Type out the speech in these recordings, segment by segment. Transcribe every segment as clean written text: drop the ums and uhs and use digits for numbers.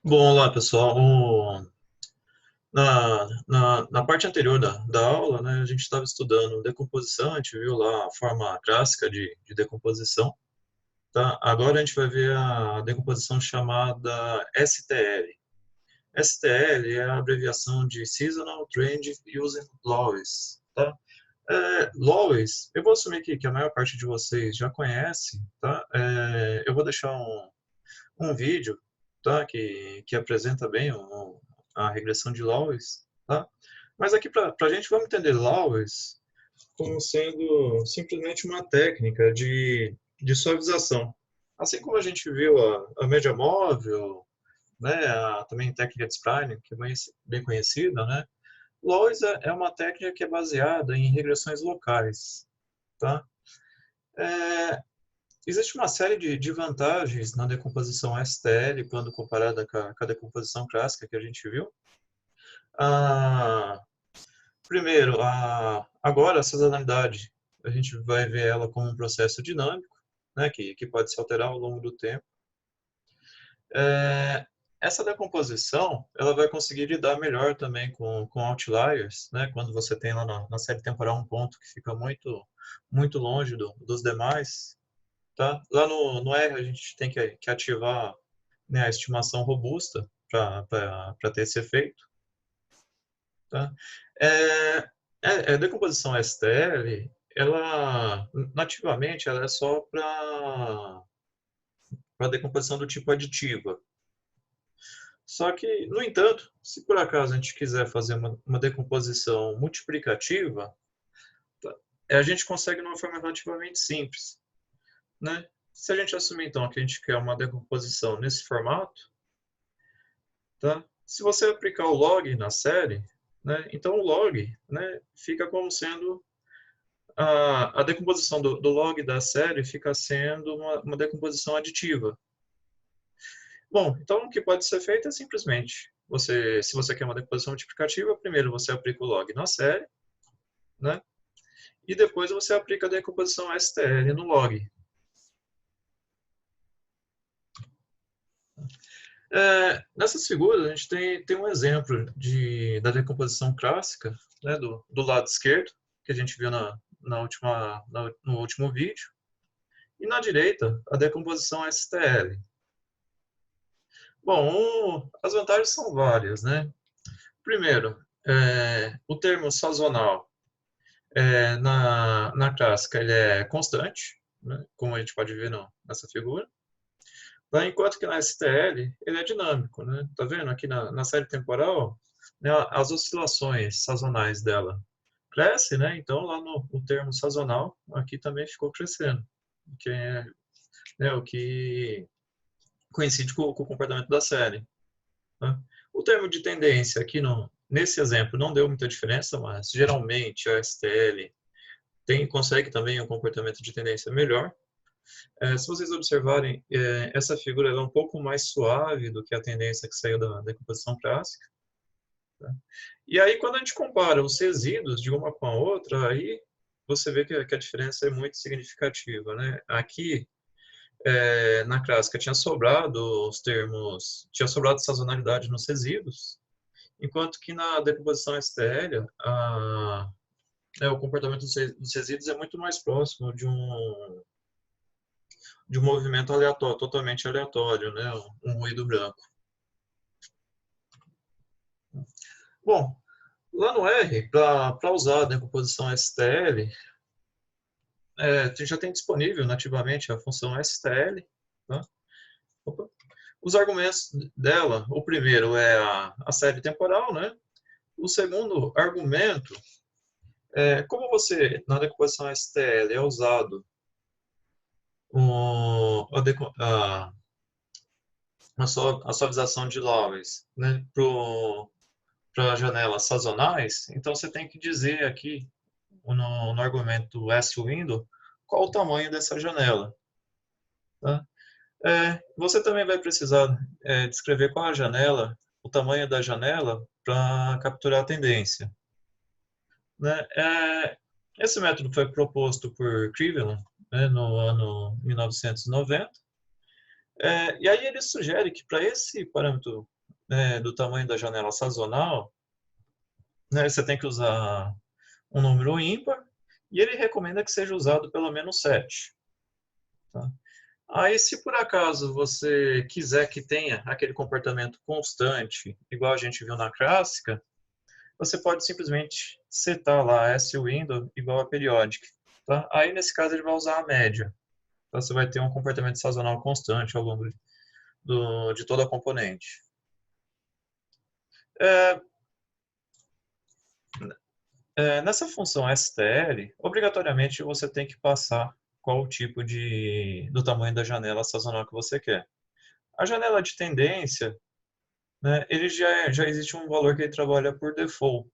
Bom, olá pessoal. Na parte anterior da aula, né, a gente estava estudando decomposição, a gente viu lá a forma clássica de decomposição. Tá? Agora a gente vai ver a decomposição chamada STL. STL é a abreviação de Seasonal Trend Using Laws. Tá? Laws, eu vou assumir que a maior parte de vocês já conhece. Tá? Eu vou deixar um vídeo, tá? Que apresenta bem a regressão de Lawes, tá? Mas aqui para a gente vamos entender Lawes como sendo simplesmente uma técnica de suavização. Assim como a gente viu a média móvel, né, também técnica de Springer, que é bem conhecida, né? Lawes é uma técnica que é baseada em regressões locais, tá? É, Existe uma série de vantagens na decomposição STL quando comparada com a decomposição clássica que a gente viu. Ah, Primeiro, agora a sazonalidade, a gente vai ver ela como um processo dinâmico, né, que pode se alterar ao longo do tempo. É, Essa decomposição, ela vai conseguir lidar melhor também com outliers, né, quando você tem lá na série temporal um ponto que fica muito longe dos demais. Tá? Lá no R a gente tem que ativar, né, a estimação robusta para ter esse efeito. Tá? É, a decomposição STL, ela nativamente ela é só para decomposição do tipo aditiva. Só que, no entanto, se por acaso a gente quiser fazer uma decomposição multiplicativa, tá, a gente consegue de uma forma relativamente simples. Né? Se a gente assumir, então, que a gente quer uma decomposição nesse formato, tá? Se você aplicar o log na série, né, então o log, né, fica como sendo a decomposição do log da série fica sendo uma decomposição aditiva. Bom, então o que pode ser feito é simplesmente, se você quer uma decomposição multiplicativa, primeiro você aplica o log na série, né, e depois você aplica a decomposição STL no log. Nessas figuras, a gente tem um exemplo da decomposição clássica, né, do lado esquerdo, que a gente viu no último vídeo, e na direita, a decomposição STL. Bom, as vantagens são várias, né? Primeiro, o termo sazonal na clássica ele é constante, né, como a gente pode ver nessa figura. Enquanto que na STL ele é dinâmico, né? Tá vendo aqui na série temporal, né, as oscilações sazonais dela crescem, né? Então lá no o termo sazonal aqui também ficou crescendo, que é, né, o que coincide com o comportamento da série. Tá? O termo de tendência aqui nesse exemplo não deu muita diferença, mas geralmente a STL consegue também um comportamento de tendência melhor. Se vocês observarem, essa figura é um pouco mais suave do que a tendência que saiu da decomposição clássica. Tá? E aí, quando a gente compara os resíduos de uma com a outra, aí você vê que a diferença é muito significativa. Né? Aqui, na clássica, tinha sobrado sazonalidade nos resíduos, enquanto que na decomposição STL, o comportamento dos resíduos é muito mais próximo de um movimento aleatório, totalmente aleatório, né? Um ruído branco. Bom, lá no R, para usar a decomposição STL, já tem disponível nativamente a função STL. Tá? Os argumentos dela, o primeiro é a série temporal, né? O segundo argumento como você, na decomposição STL, é usado a suavização de Lawes, né, para janelas sazonais, então você tem que dizer aqui, no argumento S-window, qual o tamanho dessa janela. Tá? Você também vai precisar descrever qual a janela, o tamanho da janela, para capturar a tendência. Né? Esse método foi proposto por Crivellin, né, no ano 1990. E aí ele sugere que para esse parâmetro né, do tamanho da janela sazonal, né, você tem que usar um número ímpar, e ele recomenda que seja usado pelo menos 7. Tá? Aí, se por acaso você quiser que tenha aquele comportamento constante, igual a gente viu na clássica, você pode simplesmente setar lá swindow igual a periodic. Tá? Aí, nesse caso, ele vai usar a média. Então, você vai ter um comportamento sazonal constante ao longo de toda a componente. É, nessa função STL, obrigatoriamente você tem que passar qual o tipo do tamanho da janela sazonal que você quer. A janela de tendência, né, ele já existe um valor que ele trabalha por default.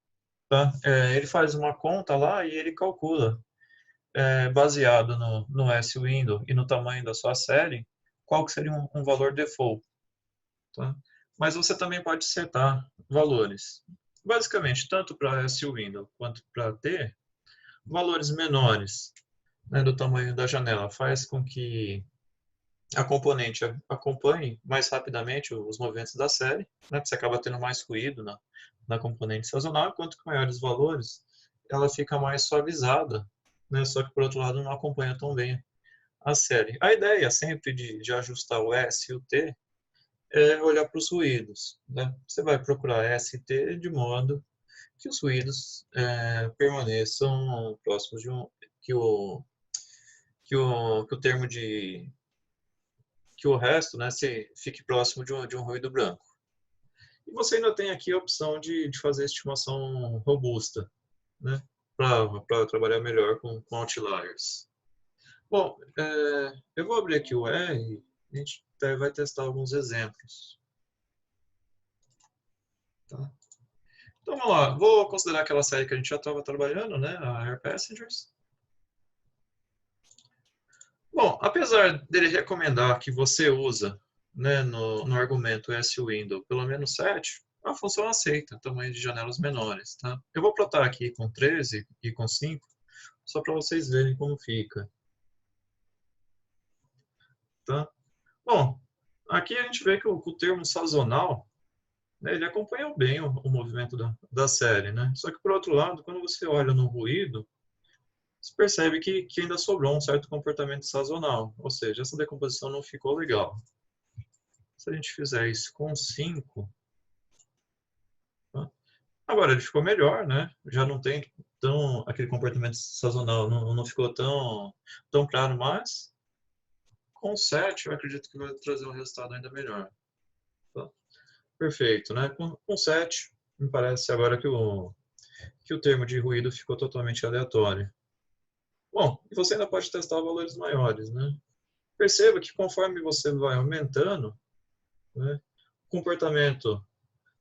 Tá? Ele faz uma conta lá e ele calcula, baseado no S-window e no tamanho da sua série, qual que seria um valor default. Tá? Mas você também pode setar valores. Basicamente, tanto para S-window quanto para T, valores menores, né, do tamanho da janela faz com que a componente acompanhe mais rapidamente os movimentos da série, né, que você acaba tendo mais ruído na componente sazonal, enquanto que maiores valores ela fica mais suavizada, né, só que por outro lado não acompanha tão bem a série. A ideia sempre de ajustar o S e o T é olhar para os ruídos. Né? Você vai procurar S e T de modo que os ruídos permaneçam próximos de que o, que o termo que o resto, né, fique próximo de um ruído branco. E você ainda tem aqui a opção de fazer estimação robusta, né, para trabalhar melhor com outliers. Bom, eu vou abrir aqui o R e a gente vai testar alguns exemplos. Tá? Então vamos lá, vou considerar aquela série que a gente já estava trabalhando, né, a Air Passengers. Bom, apesar dele recomendar que você usa, né, no argumento swindow pelo menos 7, a função aceita tamanho de janelas menores. Tá? Eu vou plotar aqui com 13 e com 5, só para vocês verem como fica. Tá? Bom, aqui a gente vê que o termo sazonal, né, ele acompanha bem o movimento da série. Né? Só que, por outro lado, quando você olha no ruído, você percebe que ainda sobrou um certo comportamento sazonal, ou seja, essa decomposição não ficou legal. Se a gente fizer isso com 5, tá? Agora ele ficou melhor, né? Já não tem aquele comportamento sazonal, não ficou tão claro, mas com 7 eu acredito que vai trazer um resultado ainda melhor. Tá? Perfeito, né? Com 7, me parece agora que o termo de ruído ficou totalmente aleatório. Bom, e você ainda pode testar valores maiores, né? Perceba que conforme você vai aumentando, né, o comportamento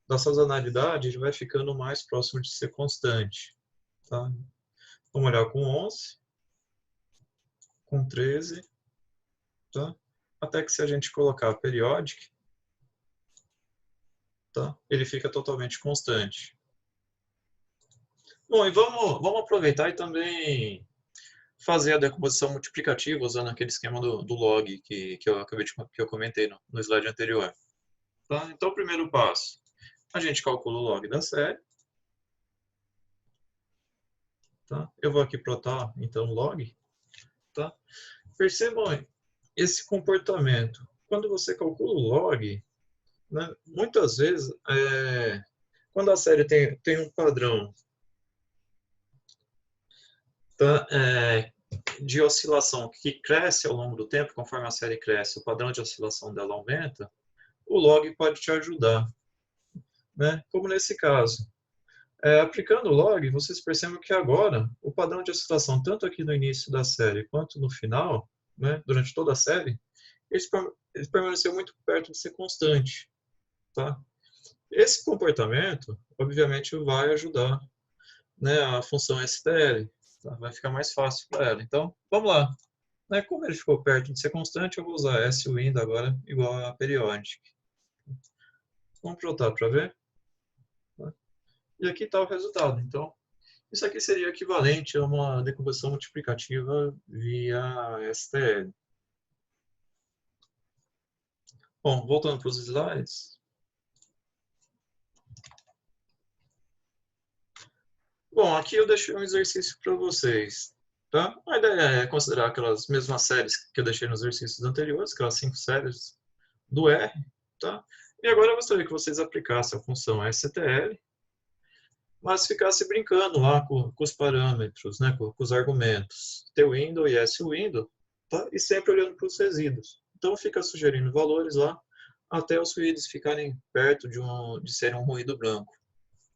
da sazonalidade vai ficando mais próximo de ser constante. Tá? Vamos olhar com 11, com 13, tá? Até que se a gente colocar periodic, tá? Ele fica totalmente constante. Bom, e vamos aproveitar e também fazer a decomposição multiplicativa usando aquele esquema do log que eu comentei no slide anterior. Tá? Então, o primeiro passo, a gente calcula o log da série. Tá? Eu vou aqui plotar, então, log. Tá? Percebam esse comportamento. Quando você calcula o log, né, muitas vezes, quando a série tem um padrão, tá, de oscilação que cresce ao longo do tempo, conforme a série cresce, o padrão de oscilação dela aumenta, o log pode te ajudar. Né? Como nesse caso. Aplicando o log, vocês percebem que agora o padrão de oscilação, tanto aqui no início da série quanto no final, né, durante toda a série, ele permaneceu muito perto de ser constante. Tá? Esse comportamento, obviamente, vai ajudar, né, a função STL. Tá? Vai ficar mais fácil para ela. Então, vamos lá. Né, como ele ficou perto de ser constante, eu vou usar swindow agora igual a periodic. Vamos plotar para ver. Tá? E aqui está o resultado. Então, isso aqui seria equivalente a uma decomposição multiplicativa via STL. Bom, voltando para os slides. Bom, aqui eu deixei um exercício para vocês, tá? A ideia é considerar aquelas mesmas séries que eu deixei nos exercícios anteriores, aquelas 5 séries do R, tá? E agora eu gostaria que vocês aplicassem a função STL, mas ficassem brincando lá com os parâmetros, né? Com os argumentos twindow e swindow, tá? E sempre olhando para os resíduos. Então fica sugerindo valores lá até os ruídos ficarem perto de ser um ruído branco,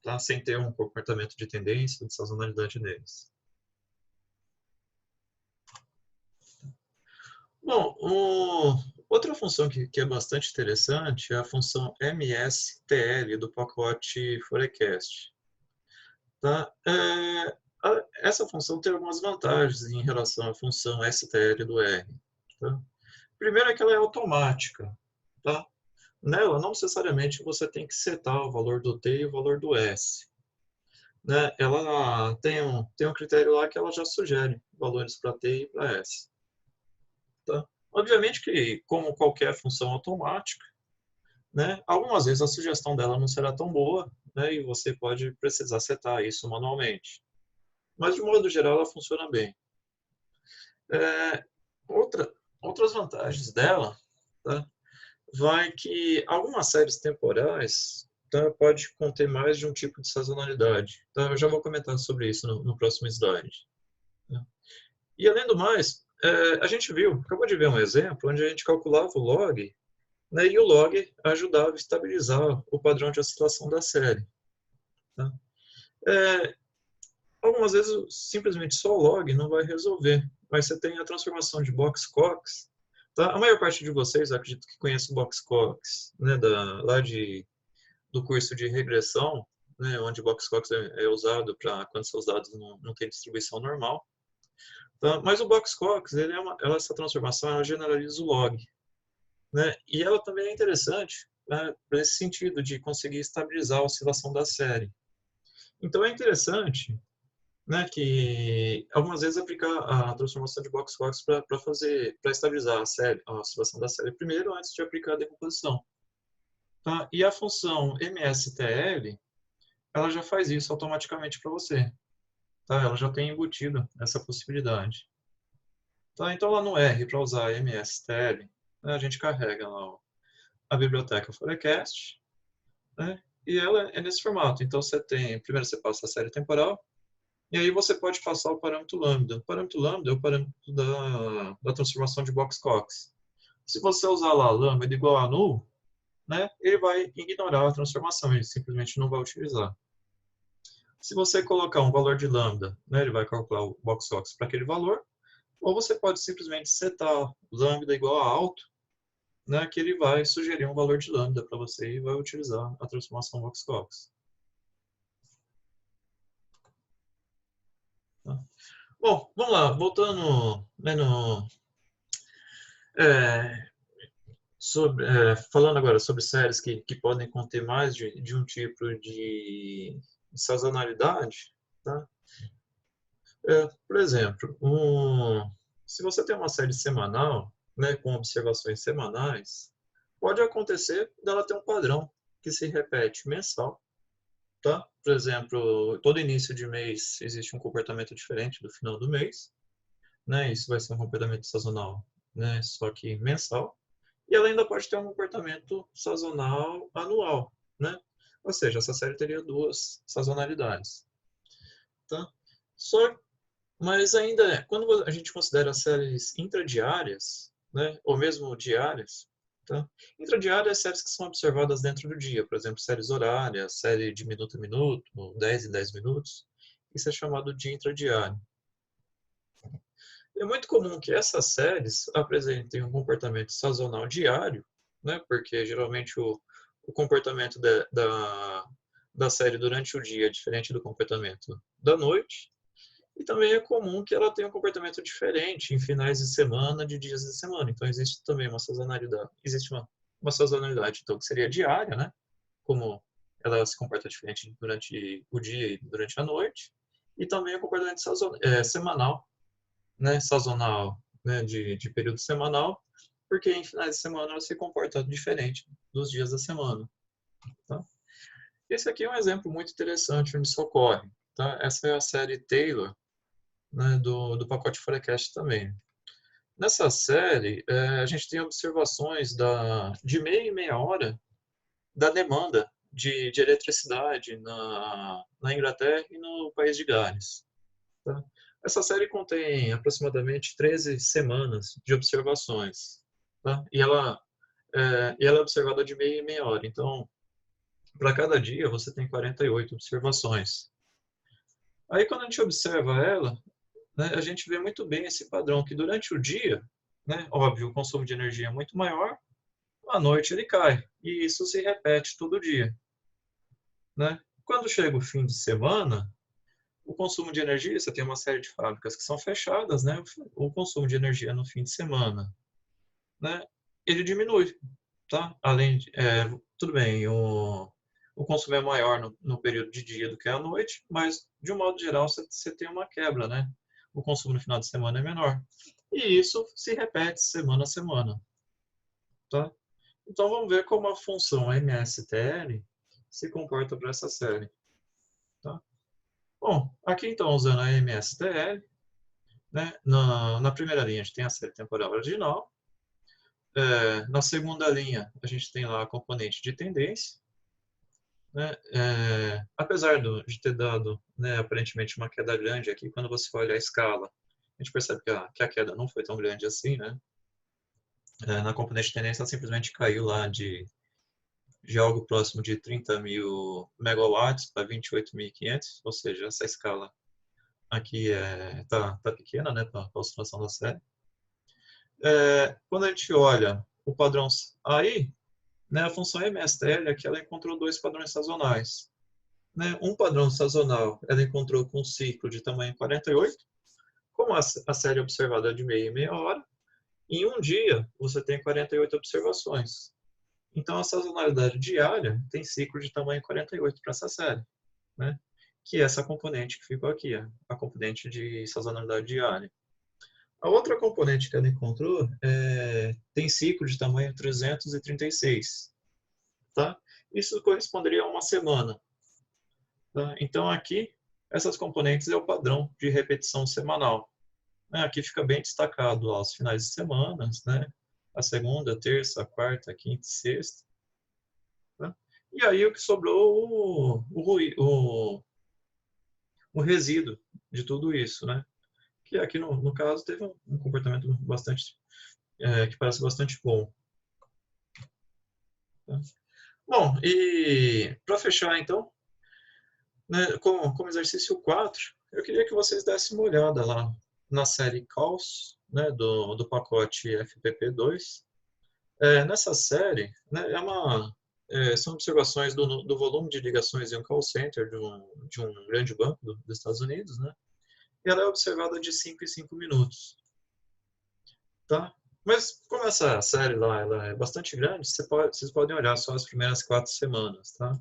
tá? Sem ter um comportamento de tendência, de sazonalidade neles. Bom, outra função que é bastante interessante é a função MSTL do pacote Forecast. Tá? Essa função tem algumas vantagens em relação à função STL do R. Tá? Primeiro é que ela é automática. Tá? Nela, não necessariamente você tem que setar o valor do T e o valor do S. Né? Ela tem um critério lá que ela já sugere valores para T e para S. Tá? Obviamente que, como qualquer função automática, né, algumas vezes a sugestão dela não será tão boa, né, e você pode precisar setar isso manualmente. Mas, de modo geral, ela funciona bem. É, outras vantagens dela, tá, vai que algumas séries temporais, tá, pode conter mais de um tipo de sazonalidade. Tá? Eu já vou comentar sobre isso no próximo slide. Tá? E, além do mais, a gente acabou de ver um exemplo onde a gente calculava o log, né, e o log ajudava a estabilizar o padrão de oscilação da série. Tá? Algumas vezes, simplesmente só o log não vai resolver, mas você tem a transformação de Box-Cox. Tá? A maior parte de vocês, acredito que conhece o Box-Cox, né, do curso de regressão, né, onde o Box-Cox é usado para quando seus dados não têm distribuição normal. Tá? Mas o Box-Cox, essa transformação, ela generaliza o log. Né? E ela também é interessante, né, para esse sentido de conseguir estabilizar a oscilação da série. Então é interessante, né, que algumas vezes aplicar a transformação de Box-Cox para estabilizar a oscilação da série primeiro, antes de aplicar a decomposição. Tá? E a função MSTL, ela já faz isso automaticamente para você. Tá? Ela já tem embutido essa possibilidade. Tá? Então lá no R, para usar MSTL, né, a gente carrega lá a biblioteca Forecast, né? E ela é nesse formato. Então, primeiro você passa a série temporal, e aí você pode passar o parâmetro lambda. O parâmetro lambda é o parâmetro da transformação de Box-Cox. Se você usar lá lambda igual a null, né, ele vai ignorar a transformação, ele simplesmente não vai utilizar. Se você colocar um valor de lambda, né, ele vai calcular o Box-Cox para aquele valor, ou você pode simplesmente setar lambda igual a alto, né, que ele vai sugerir um valor de lambda para você e vai utilizar a transformação Box-Cox. Tá? Bom, vamos lá, voltando, né, é, falando agora sobre séries que podem conter mais de um tipo de sazonalidade, tá? Por exemplo, se você tem uma série semanal, né, com observações semanais, pode acontecer dela ter um padrão que se repete mensal. Tá? Por exemplo, todo início de mês existe um comportamento diferente do final do mês. Né? Isso vai ser um comportamento sazonal, né? Só que mensal. E ela ainda pode ter um comportamento sazonal anual. Né? Ou seja, essa série teria duas sazonalidades. Tá? Só, mas ainda, quando a gente considera séries intradiárias, né? Ou mesmo diárias, tá? Intradiárias, séries que são observadas dentro do dia, por exemplo, séries horárias, série de minuto a minuto, 10 em 10 minutos, isso é chamado de intradiário. É muito comum que essas séries apresentem um comportamento sazonal diário, né? Porque geralmente o comportamento da série durante o dia é diferente do comportamento da noite, e também é comum que ela tenha um comportamento diferente em finais de semana, de dias de semana. Então, existe também uma sazonalidade. Existe uma sazonalidade, então, que seria diária, né? Como ela se comporta diferente durante o dia e durante a noite. E também o comportamento semanal, né? Sazonal, né? De período semanal, porque em finais de semana ela se comporta diferente dos dias da semana. Tá? Esse aqui é um exemplo muito interessante onde isso ocorre. tá? Essa é a série Taylor, né, do pacote Forecast também. Nessa série, a gente tem observações de meia em meia hora da demanda de eletricidade na Inglaterra e no país de Gales. Tá? Essa série contém aproximadamente 13 semanas de observações. Tá? E ela é observada de meia em meia hora. Então, para cada dia, você tem 48 observações. Aí, quando a gente observa ela, né, a gente vê muito bem esse padrão, que durante o dia, né, óbvio, o consumo de energia é muito maior, à noite ele cai. E isso se repete todo dia. Né? Quando chega o fim de semana, o consumo de energia, você tem uma série de fábricas que são fechadas, né? O consumo de energia no fim de semana, né? Ele diminui, tá? Além de, tudo bem, o consumo é maior no período de dia do que à noite, mas de um modo geral você tem uma quebra, né? O consumo no final de semana é menor. E isso se repete semana a semana, tá? Então vamos ver como a função MSTL se comporta para essa série, tá? Bom, aqui então usando a MSTL, né? Na primeira linha a gente tem a série temporal original. Na segunda linha a gente tem lá a componente de tendência. Né? Apesar de ter dado, né, aparentemente uma queda grande aqui, quando você olha a escala, a gente percebe que a queda não foi tão grande assim. Né? Na componente de tendência ela simplesmente caiu lá de algo próximo de 30.000 megawatts para 28.500, ou seja, essa escala aqui tá pequena, né, para a oscilação da série. Quando a gente olha o padrão aí, né, a função MSTL aqui ela encontrou dois padrões sazonais. Né? Um padrão sazonal ela encontrou com um ciclo de tamanho 48, como a série observada é de meia em meia hora, em um dia você tem 48 observações. Então a sazonalidade diária tem ciclo de tamanho 48 para essa série, né? Que é essa componente que ficou aqui, a componente de sazonalidade diária. A outra componente que ela encontrou tem ciclo de tamanho 336. Tá? Isso corresponderia a uma semana. Tá? Então, aqui, essas componentes é o padrão de repetição semanal. Aqui fica bem destacado ó, os finais de semana, né? A segunda, terça, quarta, quinta e sexta. Tá? E aí o que sobrou o resíduo de tudo isso, né? Que aqui no caso teve um comportamento bastante que parece bastante bom. Tá? Bom, e para fechar então, né, como exercício 4, eu queria que vocês dessem uma olhada lá na série Calls, né, do pacote FPP2. Nessa série, né, são observações do volume de ligações em um call center de um grande banco dos Estados Unidos, né, e ela é observada de 5 em 5 minutos. Tá? Mas como essa série lá ela é bastante grande, vocês podem olhar só as primeiras 4 semanas. Tá?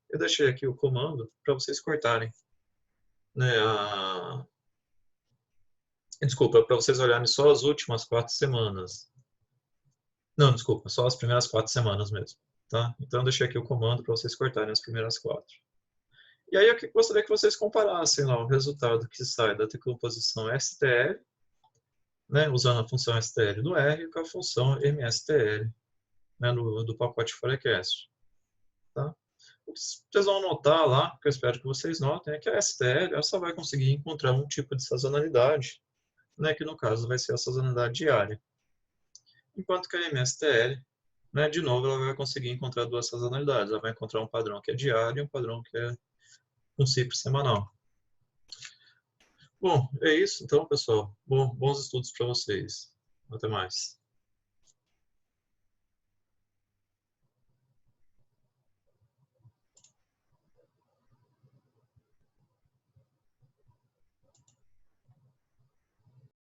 Eu deixei aqui o comando para vocês cortarem. Né, Desculpa, para vocês olharem só as últimas 4 semanas. Não, desculpa, só as primeiras 4 semanas mesmo. Tá? Então, eu deixei aqui o comando para vocês cortarem as primeiras 4. E aí, eu gostaria que vocês comparassem lá o resultado que sai da decomposição STL, né, usando a função STL do R, com a função MSTL, né, do pacote Forecast. Tá? O que vocês vão notar lá, que eu espero que vocês notem, é que a STL ela só vai conseguir encontrar um tipo de sazonalidade, né, que no caso vai ser a sazonalidade diária. Enquanto que a MSTL, né, de novo, ela vai conseguir encontrar duas sazonalidades. Ela vai encontrar um padrão que é diário e um padrão que é um ciclo semanal. Bom, é isso então, pessoal. Bons estudos para vocês. Até mais.